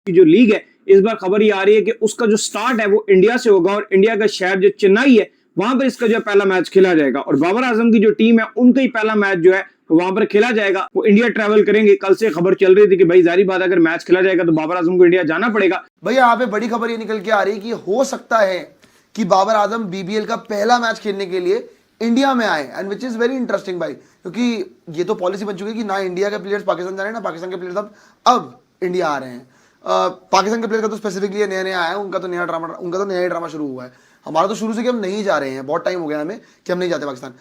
की जो लीग है, इस बार खबर ये आ रही है कि उसका जो स्टार्ट है वो इंडिया से होगा और इंडिया का शहर जो चेन्नई है वहां पर इसका जो पहला मैच खेला जाएगा और बाबर आजम की जो टीम है उनका ही पहला मैच जो है वहां पर खेला जाएगा। वो इंडिया ट्रैवल करेंगे। कल से खबर चल रही थी कि भाई जारी बात अगर मैच खेला जाएगा तो बाबर आजम को इंडिया जाना पड़ेगा। भैया यहाँ पे बड़ी खबर ये निकल के आ रही है कि हो सकता है कि बाबर आजम बीबीएल का पहला मैच खेलने के लिए इंडिया में आए, and which is very interesting भाई, क्योंकि ये तो पॉलिसी बन चुकी है कि ना इंडिया के प्लेयर्स पाकिस्तान जा रहे हैं, ना पाकिस्तान के प्लेयर्स अब इंडिया आ रहे हैं। पाकिस्तान के प्लेयर का तो स्पेसिफिकली नया नया आया है, उनका तो नया ही ड्रामा शुरू हुआ है। हमारा तो शुरू से कि हम नहीं जा रहे हैं, बहुत टाइम हो गया हमें कि हम नहीं जाते पाकिस्तान।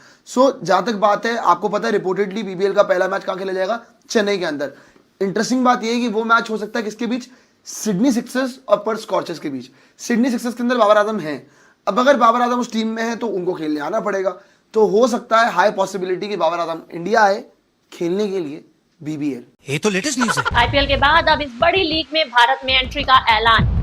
जहां तक बात है, आपको पता है रिपोर्टेडली बीबीएल का पहला मैच कहां खेला जाएगा? चेन्नई के अंदर। इंटरेस्टिंग बात यह है कि वो मैच हो सकता है किसके बीच? सिडनी सिक्सर्स और पर्थ स्कॉर्चर्स के बीच। सिडनी सिक्सर्स के अंदर बाबर आजम हैं। अब अगर बाबर आजम उस टीम में है तो उनको खेलने आना पड़ेगा, तो हो सकता है हाई पॉसिबिलिटी कि बाबर आजम इंडिया आए खेलने के लिए बीबीएल। ये तो लेटेस्ट न्यूज़ है। आईपीएल के बाद अब इस बड़ी लीग में भारत में एंट्री का ऐलान।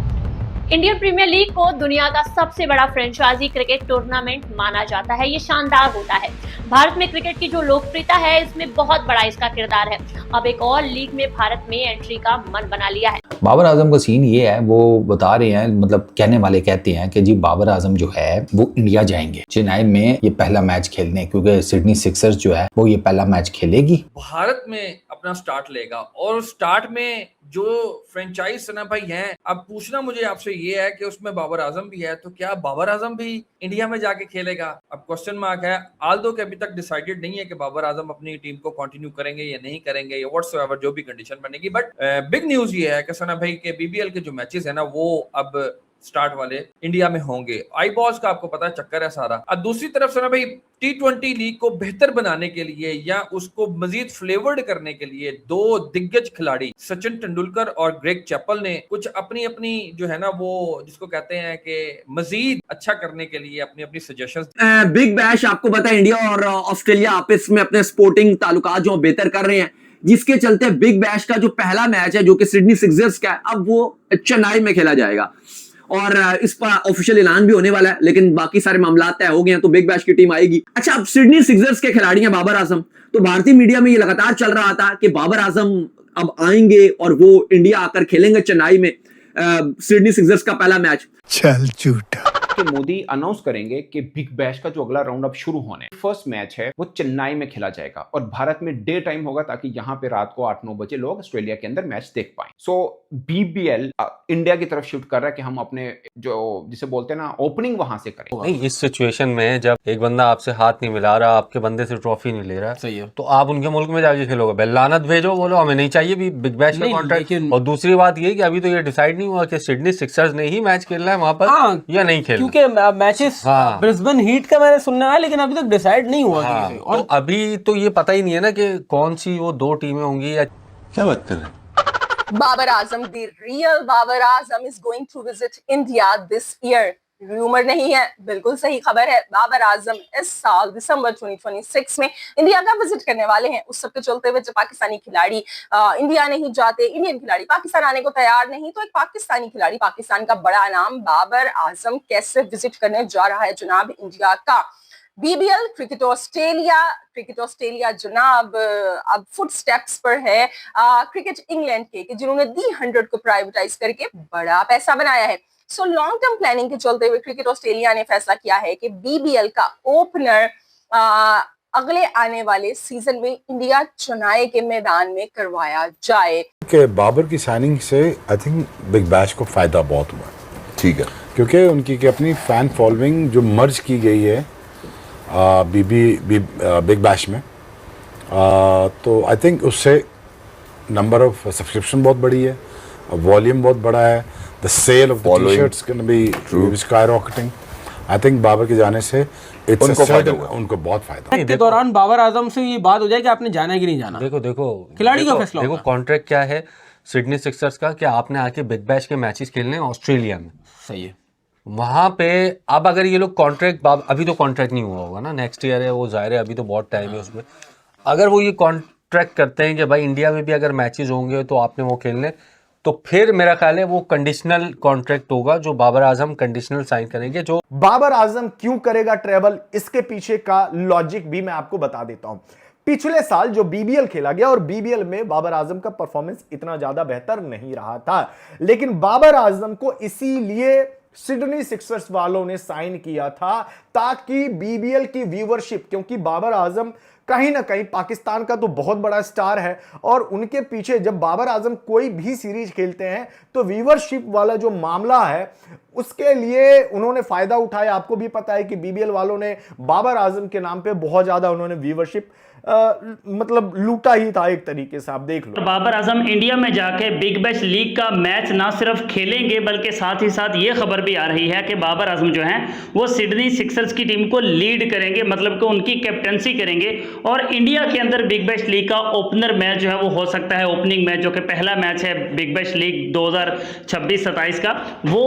इंडियन प्रीमियर लीग को दुनिया का सबसे बड़ा फ्रेंचाइजी क्रिकेट टूर्नामेंट माना जाता है। ये शानदार होता है। भारत में क्रिकेट की जो लोकप्रियता है इसमें बहुत बड़ा इसका किरदार है। अब एक और लीग में भारत में एंट्री का मन बना लिया है। बाबर आजम का सीन ये है, वो बता रहे हैं, मतलब कहने वाले कहते हैं कि जी बाबर आजम जो है वो इंडिया जाएंगे चेन्नई में ये पहला मैच खेलने, क्योंकि सिडनी सिक्सर्स जो है वो ये पहला मैच खेलेगी। भारत में अपना स्टार्ट लेगा और स्टार्ट में जो फ्रेंचाइज सना भाई हैं, अब पूछना मुझे आपसे ये है कि उसमें बाबर आजम भी है, तो क्या बाबर आजम भी इंडिया में जाके खेलेगा? अब क्वेश्चन मार्क है। आल्दो के अभी तक डिसाइडेड नहीं है कि बाबर आजम अपनी टीम को कंटिन्यू करेंगे या नहीं करेंगे या व्हाटसोएवर जो भी कंडीशन बनेगी, बट बिग न्यूज ये है कि सना भाई के बीबीएल के जो मैचेस है ना वो अब स्टार्ट वाले इंडिया में होंगे। आई बॉल्स का आपको पता है चक्कर है सारा। अब दूसरी तरफ से ना भाई T20 लीग को बेहतर बनाने के लिए या उसको मजीद फ्लेवर्ड करने के लिए दो दिग्गज खिलाड़ी सचिन तेंदुलकर और ग्रेग चैपल ने कुछ अपनी अपनी जो है ना वो जिसको कहते हैं कि मजीद अच्छा करने के लिए अपनी अपनी सजेशंस। बिग बैश आपको पता है इंडिया और ऑस्ट्रेलिया आपस में अपने स्पोर्टिंग ताल्लुकात जो बेहतर कर रहे हैं, जिसके चलते बिग बैश का जो पहला मैच है जो कि सिडनी सिक्सर्स का है, अब वो चेन्नई में खेला जाएगा और इस पर ऑफिशियल ऐलान भी होने वाला है, लेकिन बाकी सारे मामला तय हो गए हैं तो बिग बैश की टीम आएगी। अच्छा, अब सिडनी सिक्सर्स के खिलाड़ी हैं बाबर आजम, तो भारतीय मीडिया में ये लगातार चल रहा था कि बाबर आजम अब आएंगे और वो इंडिया आकर खेलेंगे चेन्नई में सिडनी सिक्सर्स का पहला मैच। चल झूठा। कि मोदी अनाउंस करेंगे कि बिग बैश का जो अगला राउंड अब शुरू होने, फर्स्ट मैच है वो चेन्नई में खेला जाएगा और भारत में डे टाइम होगा ताकि यहाँ पे रात को 8-9 बजे लोग ऑस्ट्रेलिया के अंदर मैच देख पाए। सो बीबीएल इंडिया की तरफ शिफ्ट कर रहा है कि हम अपने जो जिसे बोलते हैं ना ओपनिंग वहां से करें। नहीं, इस सिचुएशन में जब एक बंदा आपसे हाथ नहीं मिला रहा, आपके बंदे से ट्रॉफी नहीं ले रहा, सही है, तो आप उनके मुल्क में जाके खेलोगे? बेलानत भेजो, बोलो हमें नहीं चाहिए भी बिग बैश का कॉन्ट्रैक्ट। और दूसरी बात ये कि अभी तो ये डिसाइड नहीं हुआ कि सिडनी सिक्सर्स ने ही मैच खेलना है वहां पर या नहीं खेलना, क्योंकि मैचेस ब्रिस्बेन हीट का मैंने सुनना है लेकिन अभी तक डिसाइड नहीं हुआ। और अभी तो ये पता ही नहीं है ना कि कौन सी वो दो टीमें होंगी या क्या बात कर रहे हैं? Babar Azam, the real Babar Azam is going to visit India this year. Rumour नहीं है, बिल्कुल सही खबर है। बाबर आजम इस साल दिसंबर 2026 में इंडिया का विजिट करने वाले हैं। उस सब के चलते हुए जब पाकिस्तानी खिलाड़ी इंडिया नहीं जाते, इंडियन खिलाड़ी पाकिस्तान आने को तैयार नहीं, तो एक पाकिस्तानी खिलाड़ी, पाकिस्तान का बड़ा नाम बाबर आजम कैसे विजिट करने जा रहा है जनाब इंडिया का? बीबीएल क्रिकेट ऑस्ट्रेलिया जनाब अब फुट स्टेप्स पर है क्रिकेट इंग्लैंड के जिन्होंने दी 100 को प्राइवेटाइज करके बड़ा पैसा बनाया है। सो लॉन्ग टर्म प्लानिंग के चलते हुए क्रिकेट ऑस्ट्रेलिया ने फैसला किया है कि बीबीएल का ओपनर अगले आने वाले सीजन में इंडिया चेन्नई के मैदान में करवाया जाए। कि बाबर की साइनिंग से आई थिंक बिग बैश को फायदा बहुत हुआ। ठीक है, क्योंकि उनकी की अपनी फैन फॉलोइंग जो मर्ज की गई है बिग बैश में, तो आई थिंक उससे नंबर ऑफ सब्सक्रिप्शन बहुत बड़ी है, वॉल्यूम बहुत बड़ा है, the sale of the T-shirts can be skyrocketing. I think Babar के जाने से उनको बहुत फायदा। के दौरान बाबर आजम से ये बात हो जाए कि आपने जाना है कि नहीं जाना। देखो खिलाड़ी का फैसला। देखो कॉन्ट्रैक्ट क्या है सिडनी सिक्सर्स का, कि आपने आके बिग बैश के मैचेस खेलने हैं ऑस्ट्रेलिया में, सही है, वहां पे। अब अगर ये लोग कॉन्ट्रैक्ट, अभी तो कॉन्ट्रैक्ट नहीं हुआ होगा ना, नेक्स्ट ईयर है वो, जाहिर है अभी तो बहुत टाइम है उसमें। अगर वो ये कॉन्ट्रैक्ट करते हैं कि भाई इंडिया में भी अगर मैचेस होंगे तो आपने वो खेलने, तो फिर मेरा ख्याल है वो कंडीशनल कॉन्ट्रैक्ट होगा जो बाबर आजम कंडीशनल साइन करेंगे। जो बाबर आजम क्यों करेगा ट्रेवल, इसके पीछे का लॉजिक भी मैं आपको बता देता हूं। पिछले साल जो बीबीएल खेला गया और बीबीएल में बाबर आजम का परफॉर्मेंस इतना ज्यादा बेहतर नहीं रहा था, लेकिन बाबर आजम को इसीलिए सिडनी सिक्सर्स वालों ने साइन किया था ताकि बीबीएल की व्यूअरशिप, क्योंकि बाबर आजम कहीं ना कहीं पाकिस्तान का तो बहुत बड़ा स्टार है और उनके पीछे जब बाबर आजम कोई भी सीरीज खेलते हैं तो व्यूअरशिप वाला जो मामला है उसके लिए उन्होंने फायदा उठाया। आपको भी पता है कि बीबीएल वालों ने बाबर आजम के नाम पे बहुत ज्यादा उन्होंने व्यूअरशिप मतलब लूटा ही था एक तरीके से, आप देख लो। बाबर आजम इंडिया में जाके बिग बैश लीग का मैच ना सिर्फ खेलेंगे बल्कि साथ ही साथ ये खबर भी आ रही है कि बाबर आजम जो हैं वो सिडनी सिक्सर्स की टीम को लीड करेंगे, मतलब कि उनकी कैप्टनसी करेंगे और इंडिया के अंदर बिग बैश लीग का ओपनर मैच जो है वो हो सकता है, ओपनिंग मैच जो कि पहला मैच है बिग बैश लीग 2026-27 का, वो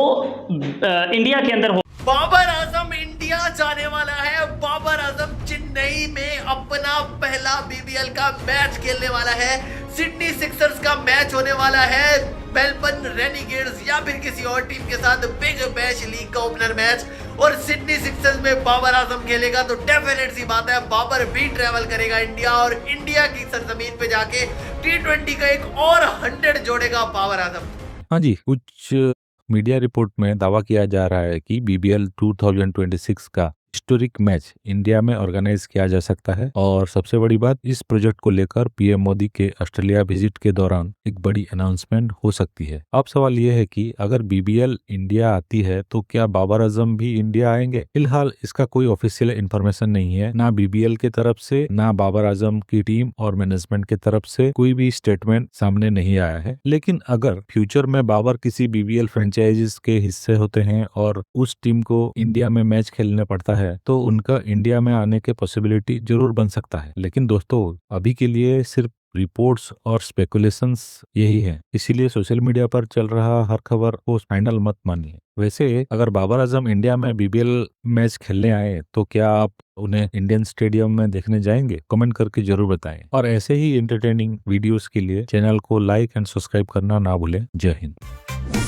इंडिया के अंदर हो। बाबर आजम इंडिया जाने वाला है। बाबर आजम चेन्नई में अपना पहला बीबीएल का मैच खेलने वाला है। सिडनी सिक्सर्स का मैच होने वाला है मेलबर्न रेनिगेड्स या फिर किसी और टीम के साथ बिग बैश लीग का ओपनर मैच, और सिडनी सिक्सर्स में बाबर आजम खेलेगा तो डेफिनेट सी बात है बाबर भी ट्रैवल करेगा इंडिया और इंडिया की सरजमीन पे जाके T20 का एक और 100 जोड़ेगा बाबर आजम। हाँ जी, कुछ मीडिया रिपोर्ट में दावा किया जा रहा है कि बीबीएल 2026 का हिस्टोरिक मैच इंडिया में ऑर्गेनाइज किया जा सकता है और सबसे बड़ी बात, इस प्रोजेक्ट को लेकर पीएम मोदी के ऑस्ट्रेलिया विजिट के दौरान एक बड़ी अनाउंसमेंट हो सकती है। अब सवाल यह है कि अगर बीबीएल इंडिया आती है तो क्या बाबर आजम भी इंडिया आएंगे? फिलहाल इसका कोई ऑफिशियल इन्फॉर्मेशन नहीं है, ना बीबीएल की तरफ से ना बाबर आजम की टीम और मैनेजमेंट की तरफ से कोई भी स्टेटमेंट सामने नहीं आया है। लेकिन अगर फ्यूचर में बाबर किसी बीबीएल फ्रेंचाइजीज के हिस्से होते हैं और उस टीम को इंडिया में मैच खेलने पड़ता है तो उनका इंडिया में आने के पॉसिबिलिटी जरूर बन सकता है। लेकिन दोस्तों, अभी के लिए सिर्फ रिपोर्ट्स और स्पेकुलेशंस यही है, इसीलिए सोशल मीडिया पर चल रहा हर खबर को फाइनल मत मानिए। वैसे अगर बाबर आजम इंडिया में बीबीएल मैच खेलने आए तो क्या आप उन्हें इंडियन स्टेडियम में देखने जाएंगे? कमेंट करके जरूर बताएं और ऐसे ही एंटरटेनिंग वीडियोस के लिए चैनल को लाइक एंड सब्सक्राइब करना ना भूलें। जय हिंद।